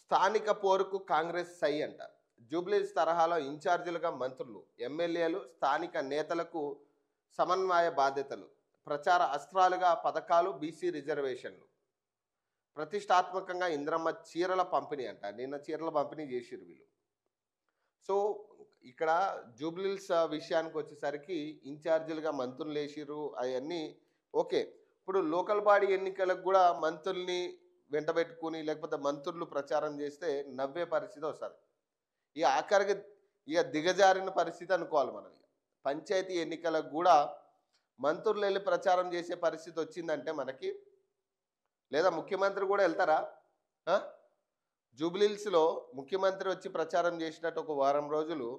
స్థానిక పోరుకు కాంగ్రెస్ సై అంట. జూబ్లీస్ తరహాలో ఇన్ఛార్జీలుగా మంత్రులు, ఎమ్మెల్యేలు, స్థానిక నేతలకు సమన్వయ బాధ్యతలు, ప్రచార అస్త్రాలుగా పథకాలు, బీసీ రిజర్వేషన్లు. ప్రతిష్టాత్మకంగా ఇంద్రమ్మ చీరల పంపిణీ అంట. నిన్న చీరల పంపిణీ చేసిరు వీళ్ళు. సో ఇక్కడ జూబ్లీస్ విషయానికి వచ్చేసరికి ఇన్ఛార్జీలుగా మంత్రులు వేసిరు, అవన్నీ ఓకే. ఇప్పుడు లోకల్ బాడీ ఎన్నికలకు కూడా మంత్రుల్ని వెంటబెట్టుకుని లేకపోతే మంత్రులు ప్రచారం చేస్తే నవ్వే పరిస్థితి వస్తుంది. ఇక ఆఖరికి ఇక దిగజారిన పరిస్థితి అనుకోవాలి మనం. ఇక పంచాయతీ ఎన్నికలకు కూడా మంత్రులు వెళ్ళి ప్రచారం చేసే పరిస్థితి వచ్చిందంటే మనకి, లేదా ముఖ్యమంత్రి కూడా వెళ్తారా? జూబ్లీహిల్స్లో ముఖ్యమంత్రి వచ్చి ప్రచారం చేసినట్టు ఒక వారం రోజులు,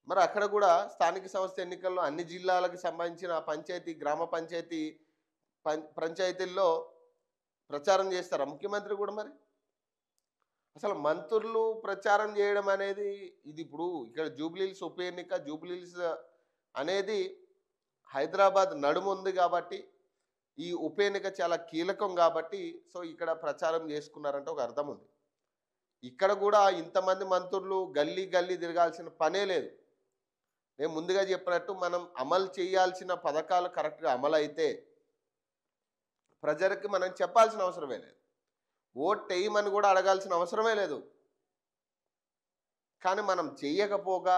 మరి అక్కడ కూడా స్థానిక సంస్థ ఎన్నికల్లో అన్ని జిల్లాలకు సంబంధించిన పంచాయతీ, గ్రామ పంచాయతీ పంచాయతీల్లో ప్రచారం చేస్తారా ముఖ్యమంత్రి కూడా? మరి అసలు మంత్రులు ప్రచారం చేయడం అనేది ఇది ఇప్పుడు ఇక్కడ జూబ్లీహిల్స్ ఉప ఎన్నిక, జూబ్లీహిల్స్ అనేది హైదరాబాద్ నడుము ఉంది కాబట్టి, ఈ ఉప ఎన్నిక చాలా కీలకం కాబట్టి, సో ఇక్కడ ప్రచారం చేసుకున్నారంటే ఒక అర్థం ఉంది. ఇక్కడ కూడా ఇంతమంది మంత్రులు గల్లీ గల్లీ తిరగాల్సిన పనే లేదు. నేను ముందుగా చెప్పినట్టు మనం అమలు చేయాల్సిన పథకాలు కరెక్ట్గా అమలు అయితే ప్రజలకి మనం చెప్పాల్సిన అవసరమే లేదు, ఓట్ వేయమని కూడా అడగాల్సిన అవసరమే లేదు. కానీ మనం చెయ్యకపోగా,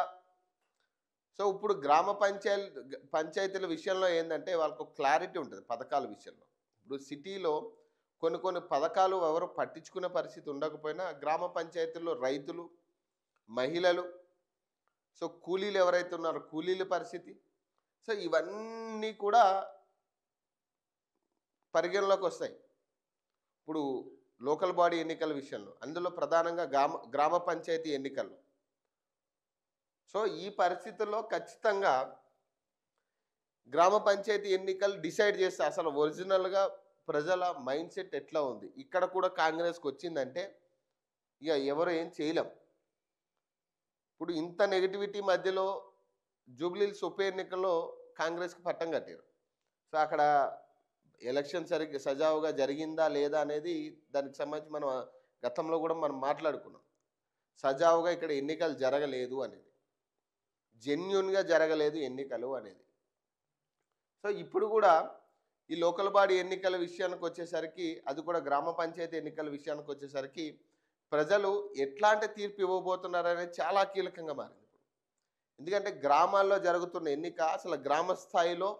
సో ఇప్పుడు గ్రామ పంచాయతీల విషయంలో ఏంటంటే వాళ్ళకు క్లారిటీ ఉంటుంది పథకాల విషయంలో. ఇప్పుడు సిటీలో కొన్ని పథకాలు ఎవరు పట్టించుకునే పరిస్థితి ఉండకపోయినా గ్రామ పంచాయతీల్లో రైతులు, మహిళలు, సో కూలీలు ఎవరైతే ఉన్నారో కూలీల పరిస్థితి, సో ఇవన్నీ కూడా పరిగణలోకి వస్తాయి. ఇప్పుడు లోకల్ బాడీ ఎన్నికల విషయంలో, అందులో ప్రధానంగా గ్రామ పంచాయతీ ఎన్నికల్లో. సో ఈ పరిస్థితుల్లో ఖచ్చితంగా గ్రామ పంచాయతీ ఎన్నికలు డిసైడ్ చేస్తే అసలు ఒరిజినల్గా ప్రజల మైండ్ సెట్ ఎట్లా ఉంది. ఇక్కడ కూడా కాంగ్రెస్కి వచ్చిందంటే ఇక ఎవరు ఏం చేయలేం. ఇప్పుడు ఇంత నెగిటివిటీ మధ్యలో జూబ్లీహిల్స్ ఉప ఎన్నికల్లో కాంగ్రెస్కి పట్టం కట్టారు. సో అక్కడ ఎలక్షన్ సజావుగా జరిగిందా లేదా అనేది దానికి సంబంధించి మనం గతంలో కూడా మనం మాట్లాడుకున్నాం. సజావుగా ఇక్కడ ఎన్నికలు జరగలేదు అనేది, జెన్యున్గా జరగలేదు ఎన్నికలు అనేది. సో ఇప్పుడు కూడా ఈ లోకల్ బాడీ ఎన్నికల విషయానికి వచ్చేసరికి, అది కూడా గ్రామ పంచాయతీ ఎన్నికల విషయానికి వచ్చేసరికి ప్రజలు ఎట్లాంటి తీర్పు ఇవ్వబోతున్నారు అనేది చాలా కీలకంగా మారింది ఇప్పుడు. ఎందుకంటే గ్రామాల్లో జరుగుతున్న ఎన్నిక అసలు గ్రామ స్థాయిలో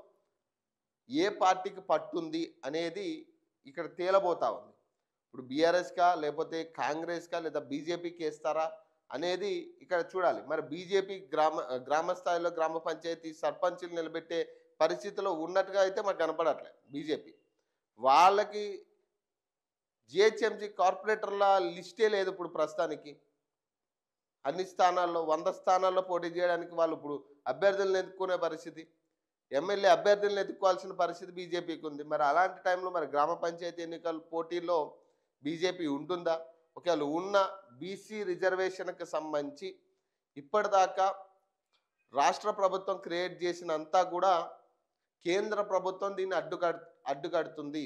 ఏ పార్టీకి పట్టుంది అనేది ఇక్కడ తేలబోతా ఉంది. ఇప్పుడు బీఆర్ఎస్కా లేకపోతే కాంగ్రెస్కా లేదా బీజేపీకి వేస్తారా అనేది ఇక్కడ చూడాలి. మరి బీజేపీ గ్రామ స్థాయిలో గ్రామ పంచాయతీ సర్పంచులు నిలబెట్టే పరిస్థితిలో ఉన్నట్టుగా అయితే మాకు కనపడట్లేదు. బీజేపీ వాళ్ళకి జిహెచ్ఎంసీ కార్పొరేటర్ల లిస్టే లేదు ఇప్పుడు ప్రస్తుతానికి. అన్ని స్థానాల్లో 100 స్థానాల్లో పోటీ చేయడానికి వాళ్ళు ఇప్పుడు అభ్యర్థులను ఎన్నుకునే పరిస్థితి, ఎమ్మెల్యే అభ్యర్థులను ఎన్నుకోవాల్సిన పరిస్థితి బీజేపీకి ఉంది. మరి అలాంటి టైంలో మరి గ్రామ పంచాయతీ ఎన్నికల పోటీలో బీజేపీ ఉంటుందా? ఒకవేళ ఉన్న బీసీ రిజర్వేషన్కి సంబంధించి ఇప్పటిదాకా రాష్ట్ర ప్రభుత్వం క్రియేట్ చేసినంతా కూడా కేంద్ర ప్రభుత్వం దీన్ని అడ్డుకడుతుంది.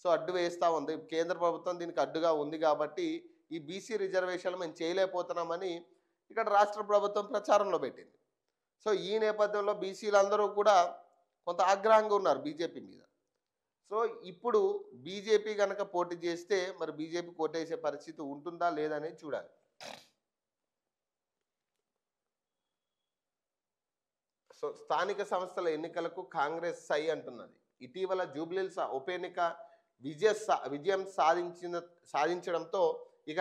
సో అడ్డు వేస్తూ ఉంది. కేంద్ర ప్రభుత్వం దీనికి అడ్డుగా ఉంది కాబట్టి ఈ బీసీ రిజర్వేషన్లు మేము చేయలేకపోతున్నామని ఇక్కడ రాష్ట్ర ప్రభుత్వం ప్రచారంలో పెట్టింది. సో ఈ నేపథ్యంలో బీసీలందరూ కూడా కొంత ఆగ్రహంగా ఉన్నారు బీజేపీ మీద. సో ఇప్పుడు బీజేపీ కనుక పోటీ చేస్తే మరి బీజేపీ కోటేసే పరిస్థితి ఉంటుందా లేదనేది చూడాలి. సో స్థానిక సంస్థల ఎన్నికలకు కాంగ్రెస్ సై అంటున్నది. ఇటీవల జూబ్లీహిల్స్ ఉప ఎన్నిక విజయం సాధించడంతో ఇక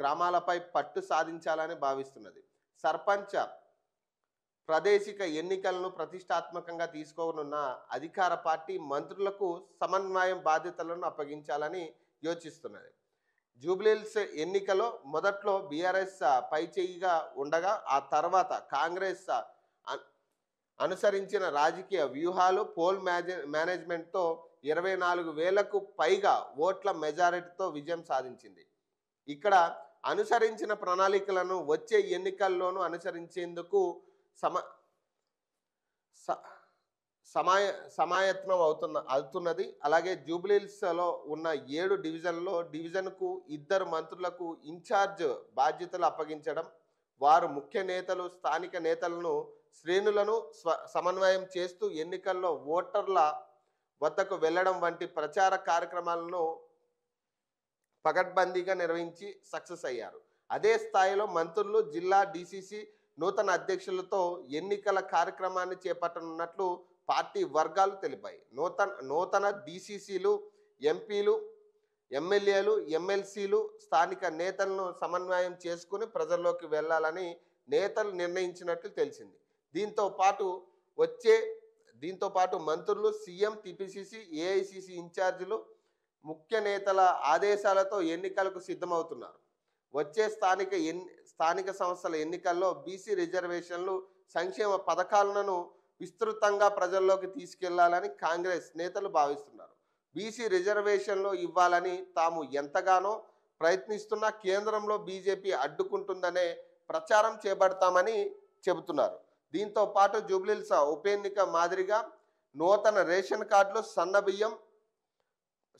గ్రామాలపై పట్టు సాధించాలని భావిస్తున్నది. సర్పంచ్ ప్రాదేశిక ఎన్నికలను ప్రతిష్టాత్మకంగా తీసుకోనున్న అధికార పార్టీ మంత్రులకు సమన్వయం బాధ్యతలను అప్పగించాలని యోచిస్తున్నది. జూబ్లీహిల్స్ ఎన్నికలో మొదట్లో బీఆర్ఎస్ పైచేయిగా ఉండగా ఆ తర్వాత కాంగ్రెస్ అనుసరించిన రాజకీయ వ్యూహాలు, పోల్ మేనేజ్మెంట్తో 24,000కు పైగా ఓట్ల మెజారిటీతో విజయం సాధించింది. ఇక్కడ అనుసరించిన ప్రణాళికలను వచ్చే ఎన్నికల్లోనూ అనుసరించేందుకు సమాయ సమాయత్నం అవుతున్నది. అలాగే జూబ్లీహిల్స్‌లో ఉన్న 7 డివిజన్‌లో డివిజన్‌కు 2 మంత్రులకు ఇన్ఛార్జ్ బాధ్యతలు అప్పగించడం, వారు ముఖ్య నేతలు, స్థానిక నేతలను, శ్రేణులను సమన్వయం చేస్తూ ఎన్నికల్లో ఓటర్ల వద్దకు వెళ్లడం వంటి ప్రచార కార్యక్రమాలను పకడ్బందీగా నిర్వహించి సక్సెస్ అయ్యారు. అదే స్థాయిలో మంత్రులు, జిల్లా డీసీసీ నూతన అధ్యక్షులతో ఎన్నికల కార్యక్రమాన్ని చేపట్టనున్నట్లు పార్టీ వర్గాలు తెలిపాయి. నూతన డీసీసీలు, ఎంపీలు, ఎమ్మెల్యేలు, ఎమ్మెల్సీలు స్థానిక నేతలను సమన్వయం చేసుకుని ప్రజల్లోకి వెళ్లాలని నేతలు నిర్ణయించినట్లు తెలిసింది. దీంతో పాటు మంత్రులు, సీఎం, టీపీసీసీ, ఏఐసీసీ ఇన్ఛార్జీలు ముఖ్య నేతల ఆదేశాలతో ఎన్నికలకు సిద్ధమవుతున్నారు. వచ్చే స్థానిక సంస్థల ఎన్నికల్లో బీసీ రిజర్వేషన్లు, సంక్షేమ పథకాలను విస్తృతంగా ప్రజల్లోకి తీసుకెళ్లాలని కాంగ్రెస్ నేతలు భావిస్తున్నారు. బీసీ రిజర్వేషన్లు ఇవ్వాలని తాము ఎంతగానో ప్రయత్నిస్తున్నా కేంద్రంలో బీజేపీ అడ్డుకుంటుందనే ప్రచారం చేపడతామని చెబుతున్నారు. దీంతో పాటు జూబ్లీహిల్స్ ఉప ఎన్నిక మాదిరిగా నూతన రేషన్ కార్డులు,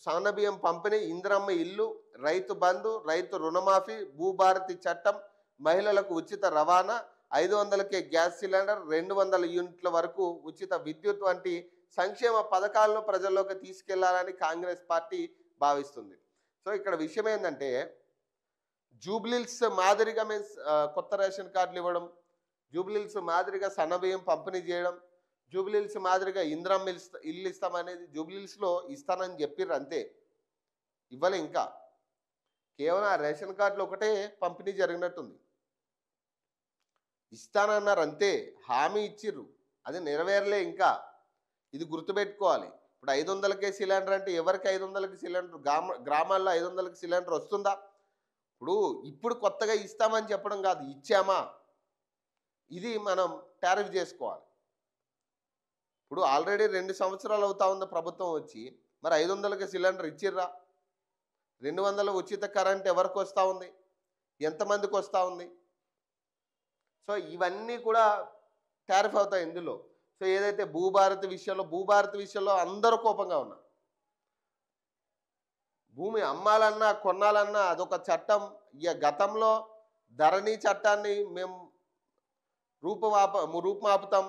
సన్నబియ్యం పంపిణీ, ఇందిరమ్మ ఇల్లు, రైతు బంధు, రైతు రుణమాఫీ, భూభారతి చట్టం, మహిళలకు ఉచిత రవాణా, 500కే గ్యాస్ సిలిండర్, 200 యూనిట్ల వరకు ఉచిత విద్యుత్ వంటి సంక్షేమ పథకాలను ప్రజల్లోకి తీసుకెళ్లాలని కాంగ్రెస్ పార్టీ భావిస్తుంది. సో ఇక్కడ విషయం ఏంటంటే, జూబ్లీహిల్స్ మాదిరిగా మేము కొత్త రేషన్ కార్డులు ఇవ్వడం, జూబ్లీహిల్స్ మాదిరిగా సన్నబియ్యం పంపిణీ చేయడం, జూబ్లీహిల్స్ మాదిరిగా ఇందిరమ్మ ఇల్లు ఇస్తామనేది జూబ్లీహిల్స్లో ఇస్తానని చెప్పిర్రు అంతే, ఇవ్వలే. ఇంకా కేవలం ఆ రేషన్ కార్డులు ఒకటే పంపిణీ జరిగినట్టుంది. ఇస్తానన్నారు అంతే, హామీ ఇచ్చిర్రు, అది నెరవేరలే ఇంకా. ఇది గుర్తుపెట్టుకోవాలి. ఇప్పుడు 500కే సిలిండర్ అంటే ఎవరికి 500కి సిలిండర్? గ్రామాల్లో 500కి సిలిండర్ వస్తుందా? ఇప్పుడు కొత్తగా ఇస్తామని చెప్పడం కాదు, ఇచ్చామా, ఇది మనం టారిఫ్ చేసుకోవాలి. ఇప్పుడు ఆల్రెడీ 2 సంవత్సరాలు అవుతా ఉంది ప్రభుత్వం వచ్చి, మరి 500కి సిలిండర్ ఇచ్చిర్రా? 200 ఉచిత కరెంట్ ఎవరికి వస్తూ ఉంది? ఎంతమందికి వస్తూ ఉంది? సో ఇవన్నీ కూడా టారిఫ్ అవుతాయి ఇందులో. సో ఏదైతే భూభారతి విషయంలో అందరూ కోపంగా ఉన్నారు. భూమి అమ్మాలన్నా కొనాలన్నా అదొక చట్టం. ఇక గతంలో ధరణి చట్టాన్ని మేము రూపుమాపుతాం,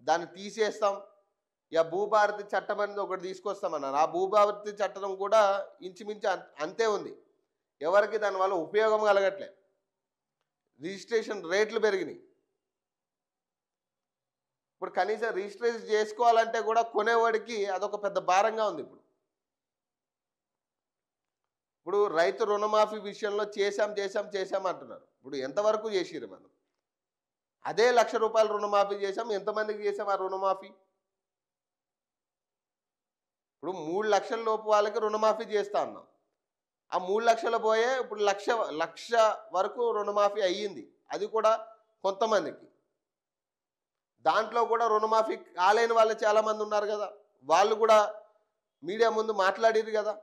దాన్ని తీసేస్తాం, ఇక భూభారతి చట్టం అనేది ఒకటి తీసుకొస్తామన్నారు. ఆ భూభారతి చట్టం కూడా ఇంచుమించు అంతే ఉంది. ఎవరికి దానివల్ల ఉపయోగం కలగట్లే. రిజిస్ట్రేషన్ రేట్లు పెరిగినాయి. ఇప్పుడు కనీసం రిజిస్ట్రేషన్ చేసుకోవాలంటే కూడా కొనేవాడికి అదొక పెద్ద భారంగా ఉంది. ఇప్పుడు రైతు రుణమాఫీ విషయంలో చేశాం అంటున్నారు. ఇప్పుడు ఎంతవరకు చేసిరు? మనం అదే ₹1,00,000 రుణమాఫీ చేశాం. ఎంతమందికి చేసాం ఆ రుణమాఫీ? ఇప్పుడు 3 లక్షల లోపు వాళ్ళకి రుణమాఫీ చేస్తా అన్నాం. ఆ 3 లక్షలు పోయే ఇప్పుడు లక్ష వరకు రుణమాఫీ అయ్యింది. అది కూడా కొంతమందికి. దాంట్లో కూడా రుణమాఫీ కాలేని వాళ్ళు చాలామంది ఉన్నారు కదా, వాళ్ళు కూడా మీడియా ముందు మాట్లాడిరు కదా.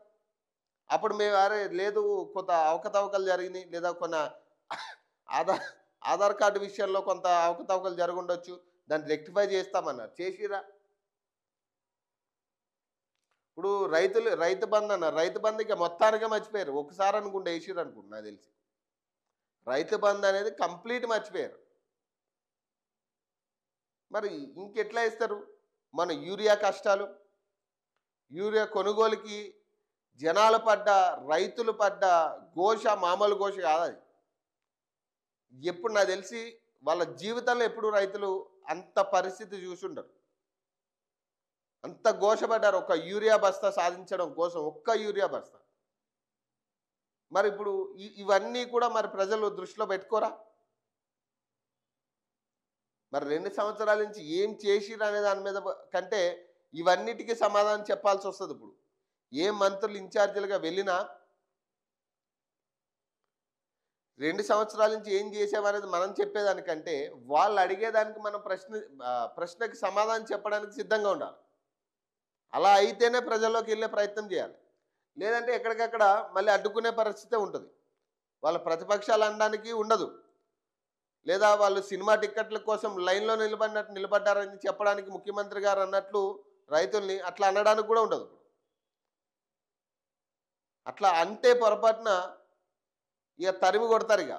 అప్పుడు మేము అరే లేదు, కొంత అవకతవకలు జరిగినాయి, లేదా కొన్ని ఆధార్ కార్డు విషయంలో కొంత అవకతవకలు జరుగుండొచ్చు, దాన్ని రెక్టిఫై చేస్తామన్నారు. చేసిరా? ఇప్పుడు రైతు బంధు అన్నారు. రైతు బంధుకి మొత్తానికే మర్చిపోయారు. ఒకసారి అనుకుంటే వేసిరు అనుకుంటు నాకు తెలిసి. రైతు బంధు అనేది కంప్లీట్ మర్చిపోయారు. మరి ఇంకెట్లా ఇస్తారు? మన యూరియా కష్టాలు, యూరియా కొనుగోలుకి జనాలు పడ్డ, రైతులు పడ్డ ఘోష మామూలు ఘోష కాదు అది. ఎప్పుడు నాకు తెలిసి వాళ్ళ జీవితంలో ఎప్పుడు రైతులు అంత పరిస్థితి చూసుండరు, అంత ఘోషపడ్డారు ఒక యూరియా బస్తా సాధించడం కోసం, ఒక్క యూరియా బస్తా. మరి ఇప్పుడు ఇవన్నీ కూడా మరి ప్రజలు దృష్టిలో పెట్టుకోరా? మరి 2 సంవత్సరాల నుంచి ఏం చేసిరు అనే దాని మీద కంటే ఇవన్నిటికీ సమాధానం చెప్పాల్సి వస్తుంది. ఇప్పుడు ఏ మంత్రులు ఇన్ఛార్జీలుగా వెళ్ళినా 2 సంవత్సరాల నుంచి ఏం చేసామనేది మనం చెప్పేదానికంటే వాళ్ళు అడిగేదానికి మనం ప్రశ్నకి సమాధానం చెప్పడానికి సిద్ధంగా ఉండాలి. అలా అయితేనే ప్రజల్లోకి వెళ్ళే ప్రయత్నం చేయాలి. లేదంటే ఎక్కడికక్కడ మళ్ళీ అడ్డుకునే పరిస్థితే ఉంటుంది. వాళ్ళ ప్రతిపక్షాలు అనడానికి ఉండదు. లేదా వాళ్ళు సినిమా టిక్కెట్ల కోసం లైన్లో నిలబడ్డారని చెప్పడానికి ముఖ్యమంత్రి గారు అన్నట్లు రైతుల్ని అట్లా అనడానికి కూడా ఉండదు. అట్లా అంటే పొరపాటున ఇక తరిమి కొడతారు. ఇక